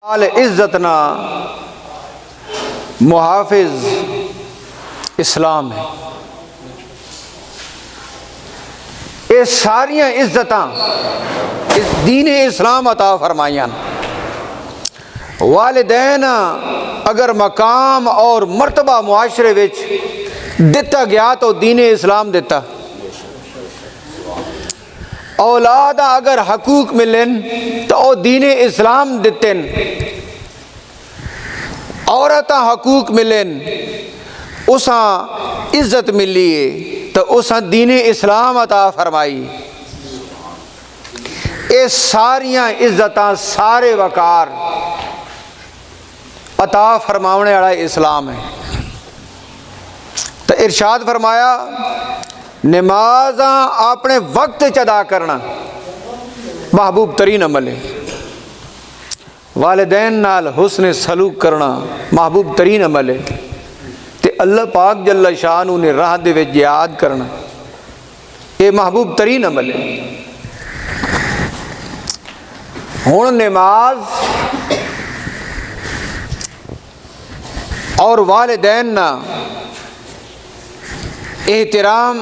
عزتنا محافظ اسلام ہے. یہ ساریاں عزتاں دین اسلام عطا فرمائیاں. والدین اگر مقام اور مرتبہ معاشرے وچ دتا گیا تو دین اسلام دیتا. اولاد اگر حقوق ملن تو او دین اسلام دیتن. عورتاں حقوق ملن اساں عزت ملی تو اساں دین اسلام عطا فرمائی. اے ساریاں عزتاں سارے وقار عطا فرماونے والا اسلام ہے. تو ارشاد فرمایا نمازاں اپنے وقت ادا کرنا محبوب ترین عمل ہے. والدین نال حسن سلوک کرنا محبوب ترین عمل ہے. تے اللہ پاک جل شانہ نے راہ دے وچ جہاد کرنا یہ محبوب ترین عمل ہے. ہن نماز اور والدین نہ احترام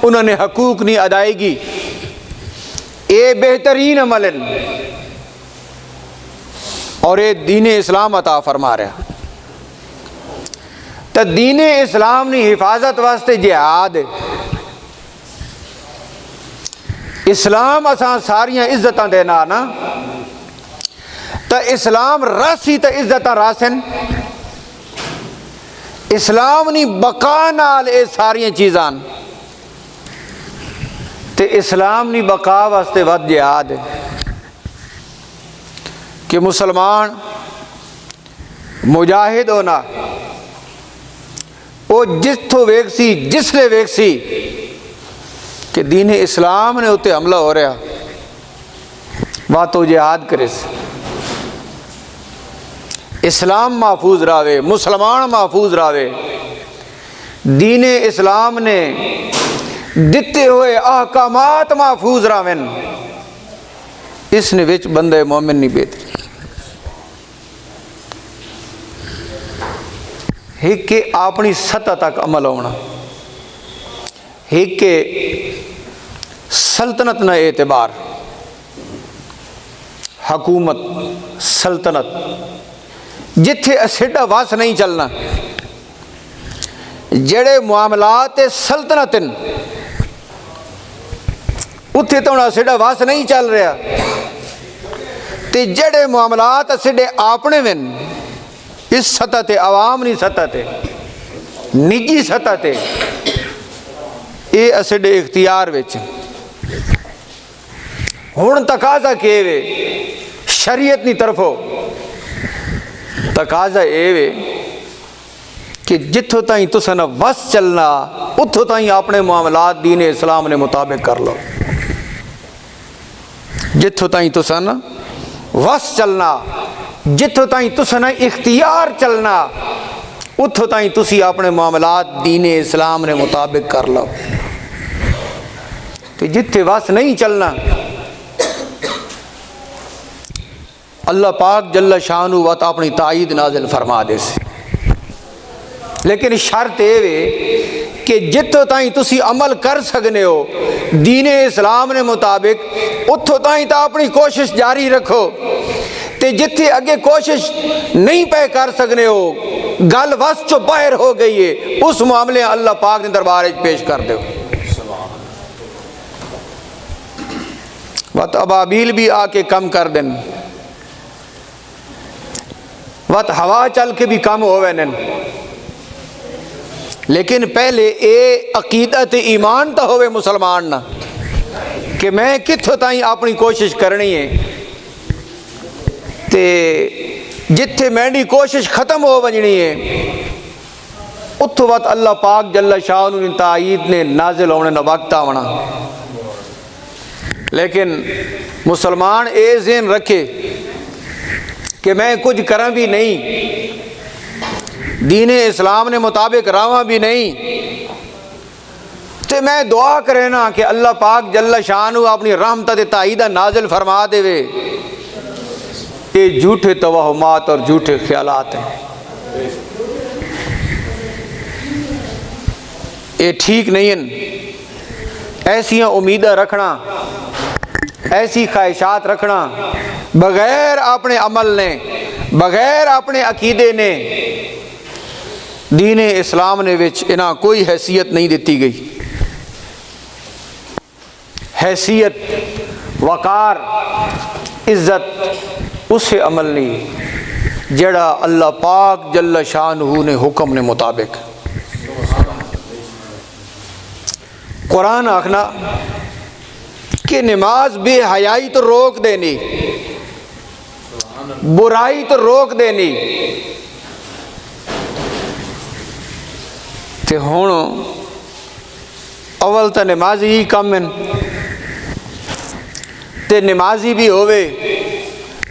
انہوں نے حقوق نہیں ادائیگی یہ بہترین عمل اور یہ دین اسلام عطا فرما رہا. تو دین اسلام نے حفاظت واسطے جہاد ہے. اسلام اساں ساریاں عزتاں دینا نا تو اسلام راسی تو عزتاں راسن. اسلام نی بقا نال اے ساریاں چیزاں تے اسلام نی بقا واسطے ود جہاد ہے کہ مسلمان مجاہد ہونا وہ جتھوں ویکسی جسلے ویکسی کہ دین اسلام نے اتے حملہ ہو رہا واتو جہاد کرے سے. اسلام محفوظ راوے مسلمان محفوظ راوے. دین اسلام نے دتے ہوئے احکامات محفوظ راوین اس نے وچ بندے مومن نہیں بیت. ایک کہ اپنی سطح تک عمل ہونا ایک کہ سلطنت نہ اعتبار حکومت سلطنت جتھے اسیڈا واس نہیں چلنا جڑے معاملات سلطنت اتھے تو اسیڈا واس نہیں چل رہا تے جڑے معاملات اسیڈے آپنے من اس سطح تے عوام نہیں سطح تے نجی سطح تے اے اسیڈے اختیار وچ. ہن تقاضا کہ وے شریعت نی طرفوں تقاضا اے وے کہ جتھوں تائیں تساں وس چلنا اتھوں تائیں اپنے معاملات دین اسلام نے مطابق کر لو. جتھوں تائیں تساں وس چلنا جتھوں تائیں تساں اختیار چلنا اتھوں تائیں تسی اپنے معاملات دین اسلام نے مطابق کر لو. کہ جتھے وس نہیں چلنا اللہ پاک جل شانہ وت اپنی تائید نازل فرما دے سے. لیکن شرط یہ وے کہ جتوں تائیں تسی عمل کر سکنے ہو دین اسلام نے مطابق اتھوں تائیں تا اپنی کوشش جاری رکھو تے جتھے اگے کوشش نہیں پہ کر سکنے ہو گل وس چو باہر ہو گئی ہے اس معاملے اللہ پاک نے دربار پیش کر دو. وت ابابیل بھی آ کے کم کر دیں وت ہوا چل کے بھی کم ہوئے نن. لیکن پہلے اے عقیدت ایمان تا ہوئے مسلمان نہ کہ میں کتھوں تائیں اپنی کوشش کرنی ہے تے جتھے میری کوشش ختم ہو ونجنی ہے اتھو وقت اللہ پاک جل شانہ نے تائید نے نازل ہونے نہ وقت آونا. لیکن مسلمان اے ذہن رکھے کہ میں کچھ کروں بھی نہیں دین اسلام نے مطابق رہواں بھی نہیں تے میں دعا کرے نا کہ اللہ پاک جل شانہ اپنی رحمت تے تائید نازل فرما دے وے یہ جھوٹے توہمات اور جھوٹے خیالات ہیں، یہ ٹھیک نہیں ہیں۔ ایسیاں امیدیں رکھنا، ایسی خواہشات رکھنا بغیر اپنے عمل نے، بغیر اپنے عقیدے نے، دین اسلام نے وچ انہاں کوئی حیثیت نہیں دیتی گئی۔ حیثیت، وقار، عزت اسے عمل نہیں جڑا اللہ پاک جل شانہ نے حکم نے مطابق۔ قرآن آخنا کہ نماز بے حیائی تو روک دینی، برائی تو روک دینی، تے ہون اول تا نمازی ہی کم ہیں، تے نمازی بھی ہوئے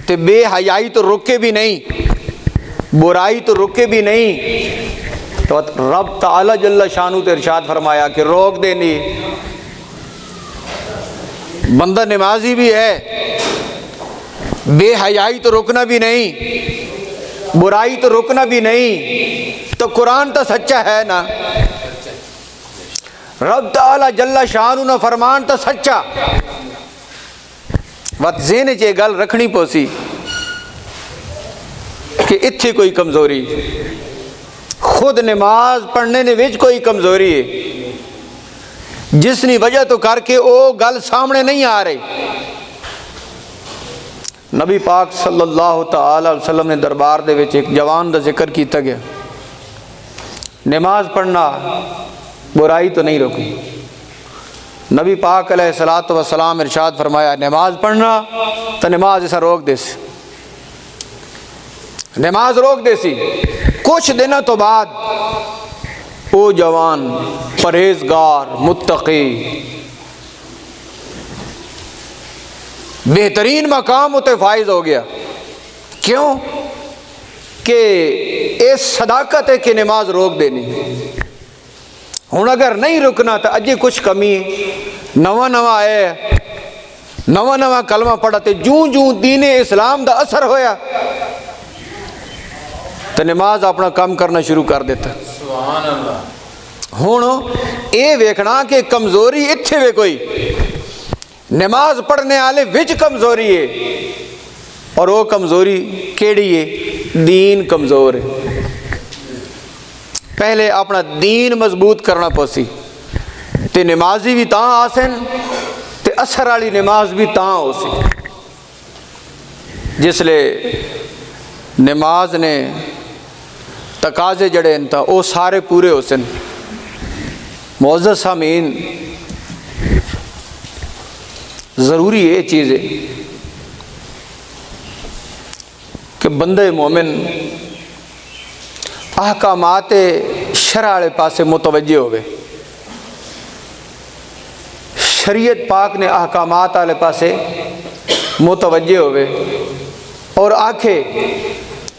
تے بے حیائی تو رکے بھی نہیں، برائی تو رکے بھی نہیں، تو رب تعالی جل شانہ تے ارشاد فرمایا کہ روک دینی۔ بندہ نمازی بھی ہے، بے حیائی تو رکنا بھی نہیں، برائی تو رکنا بھی نہیں، تو قرآن تو سچا ہے نا، رب تعالی جل شانہ نا فرمان تو سچا۔ وقت ذہن چے گل رکھنی پوسی کہ اتھے کوئی کمزوری، خود نماز پڑھنے نے وچ کوئی کمزوری ہے جس نے وجہ تو کر کے او گل سامنے نہیں آ رہی۔ نبی پاک صلی اللہ تعالی علیہ وسلم نے دربار دے وچ ایک جوان دا ذکر کیتا گیا، نماز پڑھنا برائی تو نہیں روکی۔ نبی پاک علیہ الصلوۃ والسلام ارشاد فرمایا نماز پڑھنا تو نماز اسا روک دے سی، نماز روک دے سی۔ کچھ دنوں تو بعد او جوان پرہیزگار، متقی، بہترین مقام اتے فائز ہو گیا۔ کیوں کہ اس صداقت ہے کہ نماز روک دینی۔ ہوں اگر نہیں رکنا تو اجے کچھ کمی ہے، نواں نواں آیا، نواں نواں کلمہ پڑھا تے جوں جوں دین اسلام دا اثر ہویا تو نماز اپنا کام کرنا شروع کر دیتا۔ سبحان اللہ۔ ہوں اے ویکھنا کہ کمزوری اتھے وے کوئی، نماز پڑھنے والے وچ کمزوری ہے، اور وہ کمزوری کیڑی ہے؟ دین کمزور ہے۔ پہلے اپنا دین مضبوط کرنا پوسی، تے نمازی بھی تاں آسن تے اثر والی نماز بھی تاں ہو سی۔ جس لے نماز نے تقاضے جڑے ان تا او سارے پورے ہو سن۔ معزز سامعین، ضروری یہ چیز ہے کہ بندے مومن احکامات شرع والے پاسے متوجہ ہوئے، شریعت پاک نے احکامات والے پاسے متوجہ ہوئے اور آکھے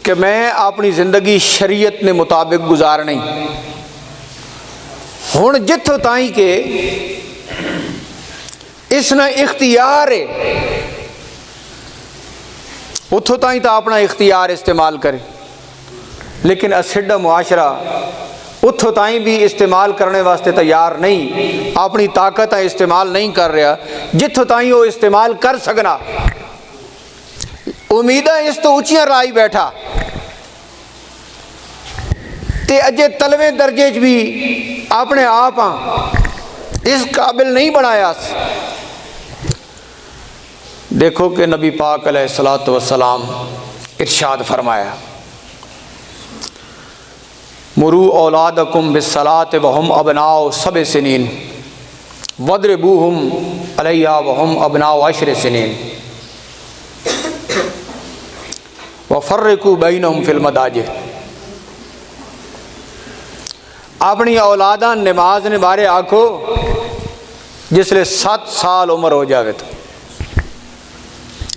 کہ میں اپنی زندگی شریعت نے مطابق گزارنی۔ ہن جتھوں تائیں کہ اس نے اختیار ہے اتھوں تائیں تا اپنا اختیار استعمال کرے، لیکن اسڈا معاشرہ اتھوں تائیں بھی استعمال کرنے واسطے تیار نہیں، اپنی طاقت استعمال نہیں کر رہا جتھوں تائیں وہ استعمال کر سکنا۔ امیدیں اس تو اچھیاں رائی بیٹھا تے اجے تلویں درجے چ بھی اپنے آپ اس قابل نہیں بنایا۔ دیکھو کہ نبی پاک علیہ الصلوۃ والسلام ارشاد فرمایا مروا اولادکم بالصلاۃ وہم ابناء 7 سنین وضربوہم علیہا وہم ابناء 10 سنین وفرقوا بینہم فی المضاجع۔ اپنی اولاداں نماز نے بارے آکھو جس لے 7 سال عمر ہو جاوے، تو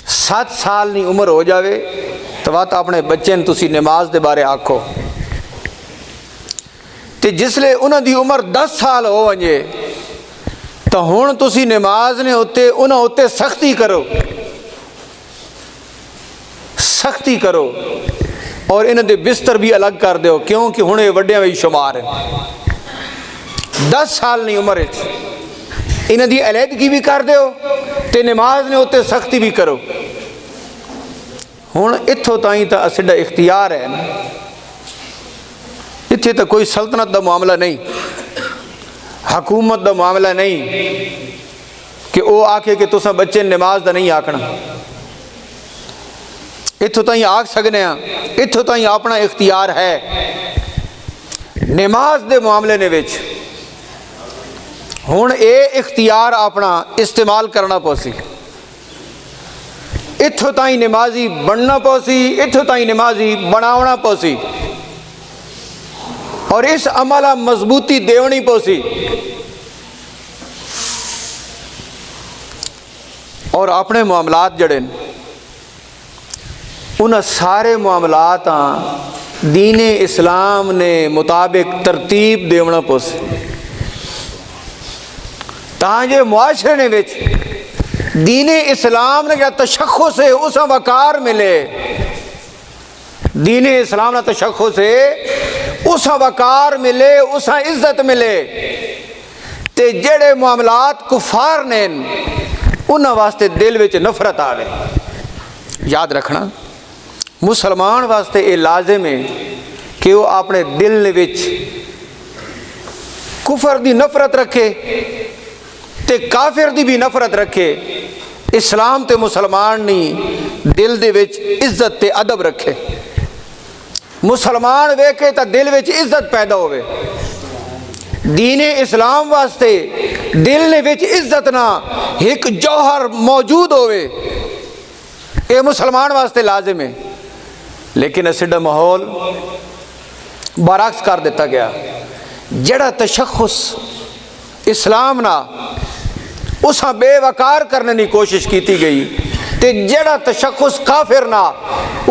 7 سال نہیں عمر ہو جاوے تو بات اپنے بچے نے تسی نماز دے بارے آکھو، تے جس لے انہاں دی عمر 10 سال ہو ونجے تو ہن تسی نماز نے ہوتے انہاں ہوتے سختی کرو۔ سختی کرو اور انہاں دے بستر بھی الگ کر دیو، کیونکہ ہن یہ وڈیاں وچ شمار ہیں، 10 سال نہیں عمر وچ انہاں دی علیحدگی بھی کر دیو تے نماز نے اتنے سختی بھی کرو۔ ہن اتھوں تائیں تا ساڈا اختیار ہے نا، اتھے تو کوئی سلطنت دا معاملہ نہیں، حکومت دا معاملہ نہیں کہ وہ آکھے کہ تساں بچے نماز دا نہیں آکھنا، اتھوں تائیں آکھ سکنے ہیں، اتھوں تائیں اپنا اختیار ہے۔ نماز دے معاملے نے وچ ہن اے اختیار اپنا استعمال کرنا پوسی، اتھوں تائیں نمازی بننا پوسی، اتھوں تائیں نمازی بناونا پوسی، اور اس عملہ مضبوطی دیونی پوسی، اور اپنے معاملات جڑے انہاں سارے معاملات دین اسلام نے مطابق ترتیب دیونا پوسی، تاں معاشرے نے وچ دین اسلام نے جا تشخص ہے اسا وقار ملے، دین اسلام نے تشخص ہے اسا وقار ملے، اسا عزت ملے، تے جڑے معاملات کفار نے انہاں واسطے دل وچ نفرت آوے۔ یاد رکھنا مسلمان واسطے یہ لازم ہے کہ وہ اپنے دل وچ کفر دی نفرت رکھے تے کافر دی بھی نفرت رکھے، اسلام تے مسلمان نہیں دل دے وچ عزت تے ادب رکھے، مسلمان ویکھے تا دل وچ عزت پیدا ہوئے، دین اسلام واسطے دل نے وچ عزت نہ ایک جوہر موجود ہوئے، یہ مسلمان واسطے لازم ہے۔ لیکن اسڈا ماحول برعکس کر دیتا گیا، جڑا تشخص اسلام نہ اساں بے وقار کرنے کی کوشش کیتی گئی، تے جڑا تشخص کافر نہ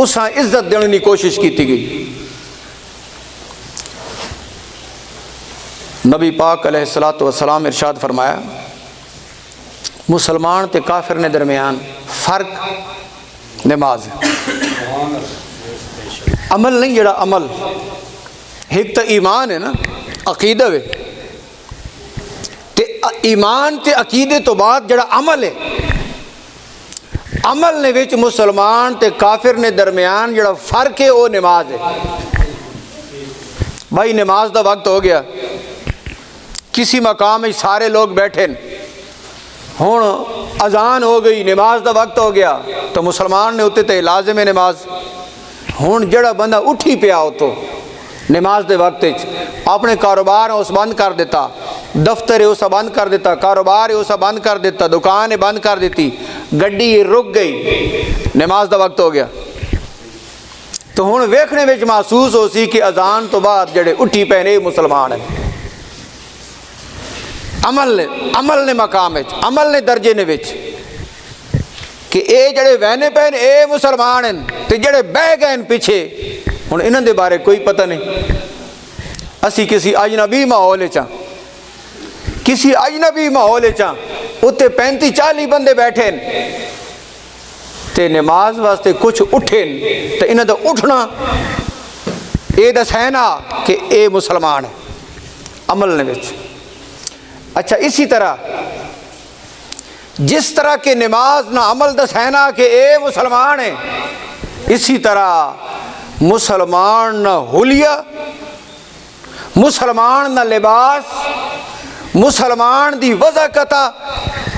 اساں عزت دینے کی کوشش کیتی گئی۔ نبی پاک علیہ الصلوۃ والسلام ارشاد فرمایا مسلمان تے کافر نے درمیان فرق نماز ہے، عمل نہیں، جڑا عمل ایک تو ایمان ہے نا، عقیدہ ہے، تے ایمان تے عقیدے تو بعد جڑا عمل ہے، عمل نے وچ مسلمان تے کافر نے درمیان جڑا فرق ہے وہ نماز ہے۔ بھائی نماز دا وقت ہو گیا، کسی مقام میں سارے لوگ بیٹھے ہوں اذان ہو گئی، نماز دا وقت ہو گیا، تو مسلمان نے اتنے تے لازم ہے نماز۔ ہوں جڑا بندہ اٹھی پیا ہو تو نماز دے وقت اپنے کاروبار اس بند کر دیتا، دفتر ہے اسا بند کر دیتا، کاروبار ہے اسا بند کر دیتا، دکان ہے بند کر دیتی، گڈی رک گئی، نماز دا وقت ہو گیا، تو ہوں ویکھنے وچ محسوس ہو سی کہ اذان تو بعد جڑے اٹھی پے نے مسلمان ہیں۔ عمل نے مقام وچ، عمل نے درجے نے وچ کہ اے جڑے وہنے پے نے اے مسلمان ہیں، تے جڑے بہ گئے پیچھے ہن انہاں دے بارے کوئی پتہ نہیں۔ اسی کسی اجنبی ماحول چاں، کسی اجنبی ماحول چاں اتنے 35-40 بندے بیٹھے تے نماز واسطے کچھ اٹھے تے انہاں دا اٹھنا اے دسینا کہ اے مسلمان ہے عمل نے وچ۔ اچھا اسی طرح جس طرح کہ نماز نہ عمل دسینا کہ اے مسلمان ہے، اسی طرح مسلمان نہ حلیہ، مسلمان نہ لباس، مسلمان دی وضاقتہ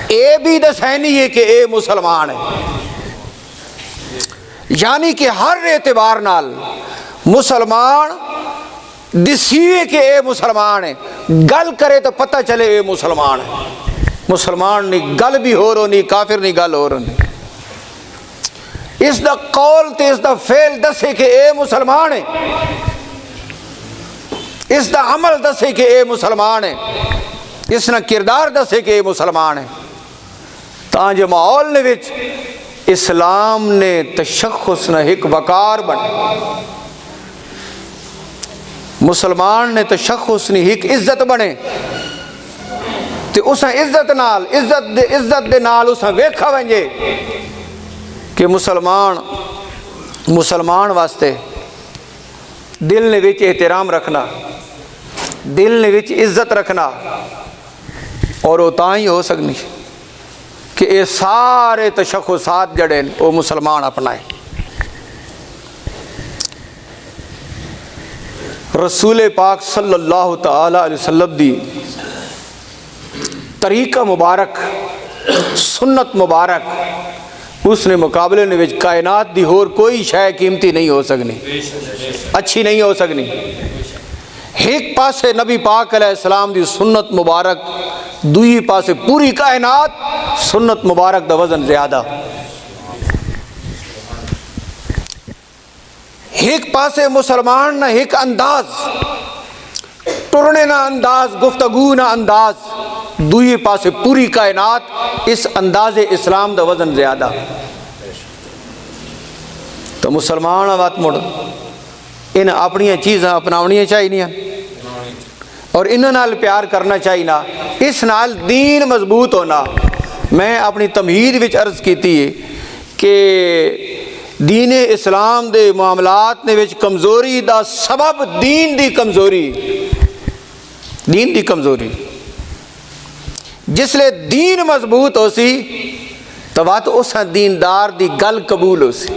اے بھی دسینی ہے کہ اے مسلمان ہے۔ یعنی کہ ہر اعتبار نال مسلمان دسیوے کہ اے مسلمان ہے، گل کرے تو پتہ چلے اے مسلمان ہے۔ مسلمان نہیں گل بھی ہو رہی، کافر نہیں گل ہو رہی، اس دا قول تے اس دا فعل دسے کہ اے مسلمان ہے، اس دا عمل دسے کہ اے مسلمان ہے، اس نا کردار دسے کہ اے مسلمان ہے، تاں جو ماحول نے وچ اسلام نے تشخص نہ ایک وقار بنے، مسلمان نے تشخص نہیں ایک عزت بنے، تے اساں عزت نال عزت دے نال اساں ویکھا ونجے کہ مسلمان مسلمان واسطے دل نے وچ احترام رکھنا، دل نے وچ عزت رکھنا، اور وہ تاں ہی ہو سکنی کہ یہ سارے تشخصات جڑے وہ مسلمان اپنائے۔ رسول پاک صلی اللہ تعالی علیہ وسلم دی طریقہ مبارک، سنت مبارک، اس نے مقابلے نے وچ کائنات دی ہور کوئی شے قیمتی نہیں ہو سکنی، اچھی نہیں ہو سکنی۔ ایک پاسے نبی پاک علیہ السلام دی سنت مبارک، دوئی پاسے پوری کائنات سنت مبارک دا وزن زیادہ۔ ایک پاسے مسلمان نہ ایک انداز، ٹرنے نہ انداز، گفتگو نہ انداز، دوئی پاسے پوری کائنات اس انداز اسلام دا وزن زیادہ۔ تو مسلمان آوات مڑ ان اپنی چیزاں اپناونی چاہیے اور انہاں نال پیار کرنا چاہیے، اس نال دین مضبوط ہونا۔ میں اپنی تمہید وچ عرض کیتی ہے کہ دین اسلام دے معاملات نے وچ کمزوری دا سبب دین دی کمزوری، دین دی کمزوری۔ جس لئے دین مضبوط ہو سی تو وات اسا دیندار دی گل قبول ہو سی،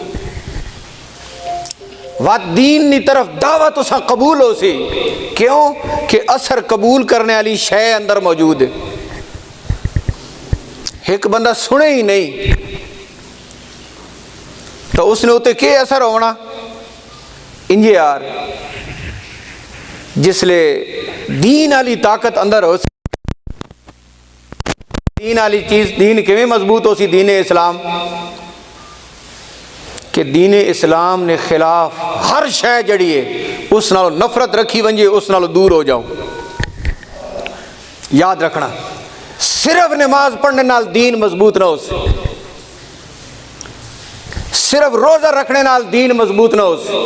وات دین دی طرف دعوت اسا قبول ہو سی۔ کیوں کہ اثر قبول کرنے والی شے اندر موجود ہے۔ ایک بندہ سنے ہی نہیں تو اس نے ہوتے کیا اثر ہونا؟ انجے یار جس لے دین والی طاقت اندر ہو سی، دین والی چیز، دین کیویں مضبوط ہو سی؟ دین اسلام، کہ دین اسلام نے خلاف ہر شے جڑی ہے اس نالوں نفرت رکھی ونجے، اس نالوں دور ہو جاؤ۔ یاد رکھنا، صرف نماز پڑھنے نال دین مضبوط نہ ہو سی، صرف روزہ رکھنے نال دین مضبوط نہ ہو سی،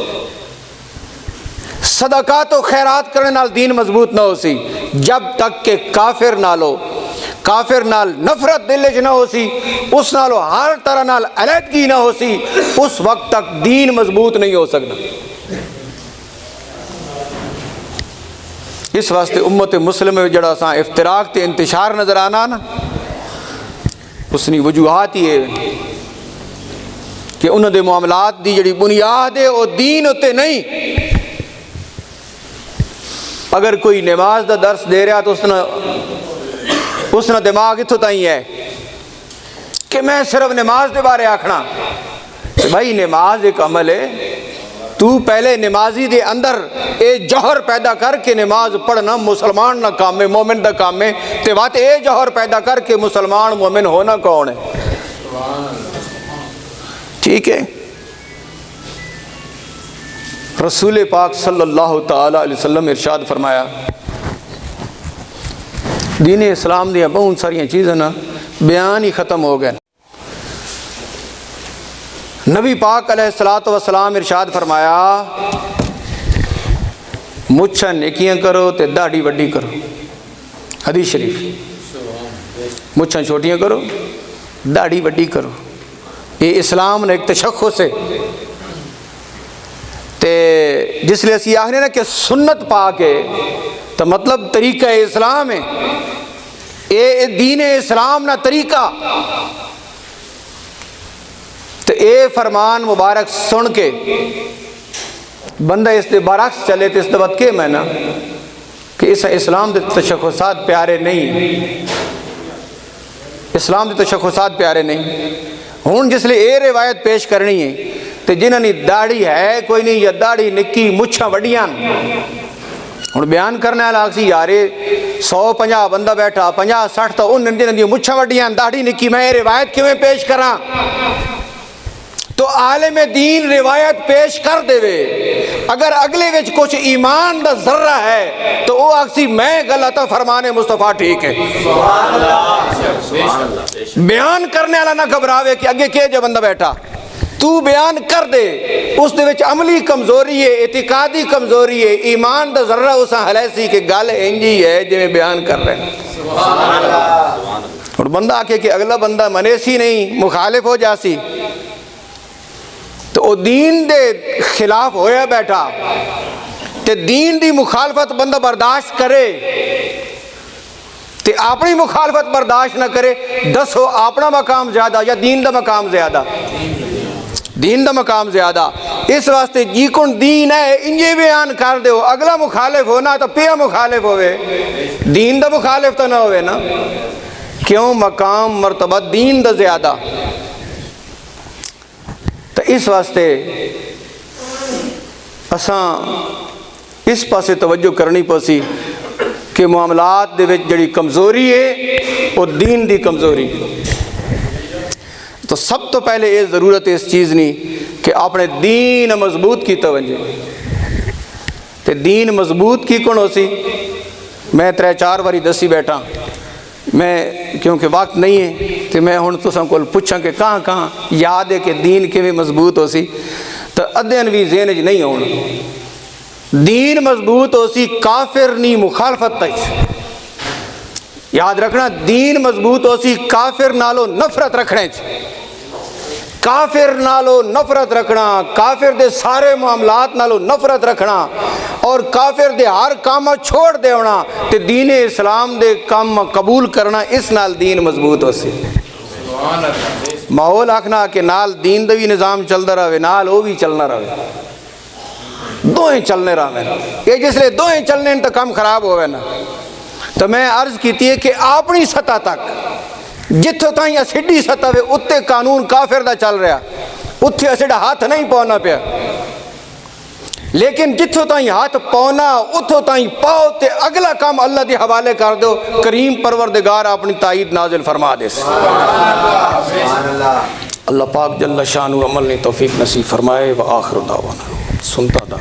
صدقات و خیرات کرنے نال دین مضبوط نہ ہو سی، جب تک کہ کافر نالو، کافر نال نفرت دل وچ نہ ہو سی، اس نالو ہر طرح نال علیحدگی نہ ہو سی، اس وقت تک دین مضبوط نہیں ہو سکنا۔ اس واسطے امت مسلم میں جڑا سا افتراق تے انتشار نظر آنا نا، اس نے وجوہات ہی ہے کہ انہوں دے معاملات دی جڑی بنیاد ہے وہ دین ہوتے نہیں۔ اگر کوئی نماز دا درس دے رہا تو اس نے دماغ اتھو تائیں ہے کہ میں صرف نماز دے بارے آکھنا۔ بھائی نماز ایک عمل ہے، تو پہلے نمازی دے اندر اے جوہر پیدا کر کے نماز پڑھنا مسلمان نہ کام میں، مومن دا کام میں، تے بات اے جوہر پیدا کر کے مسلمان مومن ہونا کون ہے؟ ٹھیک ہے۔ رسول پاک صلی اللہ تعالی علیہ وسلم ارشاد فرمایا، دین اسلام دیا بہت ساری چیزیں نا بیان ہی ختم ہو گئے۔ نبی پاک علیہ الصلوۃ والسلام ارشاد فرمایا، مچھاں نیکیاں کرو تے داڑھی وڈی کرو۔ حدیث شریف، مچھاں چھوٹیاں کرو، داڑھی وڈی کرو۔ یہ اسلام نے ایک تشخص ہے، تے جس لئے اسی آخنے نا کہ سنت پاک ہے تو مطلب طریقہ اسلام ہے، اے دین اسلام نہ طریقہ۔ تو اے فرمان مبارک سن کے بندہ اس دے برعکس چلے تو اس دے بعد کے میں نا کہ اس اسلام دے تشخصات پیارے نہیں، اسلام دے تشخصات پیارے نہیں۔ ہون جس لئے اے روایت پیش کرنی ہے تو جنہوں نے داڑھی ہے کوئی نہیں، یا داڑھی نکی مچھاں وڈیاں، ہوں بیان کرنے والا آکسی یارے 150 بندہ بیٹھا 50-60 تو ان جنہوں نے مچھاں وڈیاں داڑھی نکی، میں روایت کیوں پیش کراں؟ تو عالم دین روایت پیش کر دے وے، اگر اگلے وچ کچھ ایمان دا ذرہ ہے تو وہ آکسی میں غلط فرمان مصطفیٰ ٹھیک ہے۔ بیان کرنے والا نہ گھبراوے کہ اگے کہ جو بندہ بیٹھا، تو بیان کر دے، اس دے وچ عملی کمزوری ہے، اعتقادی کمزوری ہے، ایمان دا ذرہ اسا ہلیسی کہ گل انجی ہے جو میں بیان کر رہے ہیں۔ اور بندہ آکے کہ اگلا بندہ منیسی نہیں، مخالف ہو جاسی، تو وہ دین دے خلاف ہویا بیٹھا تے دین دی مخالفت بندہ برداشت کرے تے اپنی مخالفت برداشت نہ کرے، دسو اپنا مقام زیادہ یا دین دا مقام زیادہ؟ دین دا مقام زیادہ۔ اس واسطے جی کن دین ہے انجے بیان کر دیو، اگلا مخالف ہونا تو پیا مخالف ہوئے، دین دا مخالف تو نہ ہوئے نا، کیوں؟ مقام مرتبہ دین دا زیادہ۔ تو اس واسطے اساں اس پاسے توجہ کرنی پوسی کہ معاملات دے وچ جڑی کمزوری ہے وہ دین دی کمزوری۔ تو سب تو پہلے یہ ضرورت ہے اس چیز نہیں کہ اپنے دین مضبوط کی توجہ، تے دین مضبوط کی کون ہو سی؟ میں 3-4 باری دسی بیٹھا، میں کیونکہ وقت نہیں ہے تو میں ہن تساں کول پوچھاں کہ کہاں کہاں یاد ہے کہ دین کیویں مضبوط ہو سی، تو ادھین بھی ذہن وچ نہیں ہونا۔ دین مضبوط ہو سی کافر نہیں مخالفت تک، یاد رکھنا دین مضبوط ہو سی کافر نالو نفرت رکھنے چ، کافر نالو نفرت رکھنا، کافر دے سارے معاملات نالو نفرت رکھنا اور کافر دے ہر کام چھوڑ دیونا تے دین اسلام دے کام قبول کرنا، اس نال دین مضبوط ہو سی۔ ماحول آکھنا کہ نال دین دا بھی نظام چلتا رہے، نال وہ بھی چلنا رہے، دوئیں چلنے رہے، یہ جس لئے دوئیں چلنے تو کام خراب ہوئے نا۔ تو میں عرض کیتی ہے کہ اپنی سطح تک جتھوں تائیں اسیڈی سطح وے اتے قانون کافر دا چل رہا، اتھے اسیڈا ہاتھ نہیں پاؤنا پیا، لیکن جتھوں تائیں ہاتھ پاؤنا اتھوں تائیں پاؤ تے اگلا کام اللہ دے حوالے کر دو، کریم پروردگار اپنی تائید نازل فرما دے۔ اللہ پاک جل شانہ عمل نے توفیق نصیب فرمائے۔ وآخر دعوانا، سنتا دا